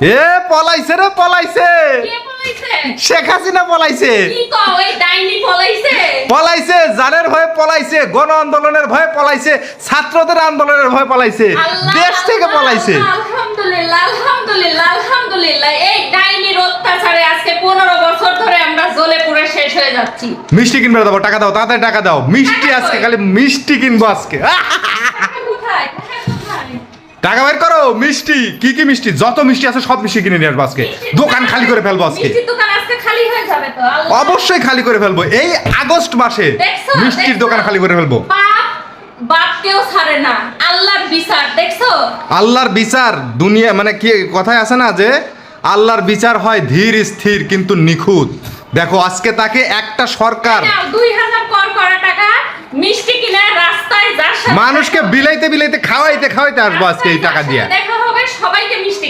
এ পলাইছে রে পলাইছে, শেখ হাসিনা পলাইছে। পলাইছে জানের ভয়ে পলাইছে, গণ আন্দোলনের ভয়ে পলাইছে, ছাত্রদের আন্দোলনের ভয়ে পলাইছে, দেশ থেকে পলাইছে। আলহামদুলিল্লাহ আলহামদুলিল্লাহ আলহামদুলিল্লাহ। এই ডাইনির অত্যাচারে আজকে 15 বছর ধরে আমরা জ্বলে পুড়ে শেষ হয়ে যাচ্ছি। মিষ্টি কিনবে দাও, টাকা দাও, তাড়াতাড়ি টাকা দাও। মিষ্টি আজকে খালি মিষ্টি কিনবো আজকে। টাকা বের করো। মিষ্টি কি কি মিষ্টি, যত মিষ্টি আছে সব মিষ্টি কিনে নিয়ে আসবো আজকে। দোকান খালি করে ফেলবো আজকে। মিষ্টির দোকান আজকে খালি হয়ে যাবে তো? আল্লাহ। অবশ্যই খালি করে ফেলবো এই আগস্ট মাসে। মিষ্টির দোকান খালি করে ফেলবো। বাপ কেউ ছাড়ে না, আল্লাহর বিচার দেখছো? আল্লাহর বিচার দুনিয়া মানে কি কথায় আছে না যে আল্লাহর বিচার হয় ধীর স্থির কিন্তু নিখুঁত। দেখো আজকে তাকে একটা সরকার 2000 কর করা টাকা মিষ্টি কিনে রাস্তায় যার সাথে মানুষকে বিলাইতে বিলাইতে খাওয়াইতে খাওয়াইতে আসবো আজকে এই টাকা দিয়ে। দেখা হবে সবাইকে মিষ্টি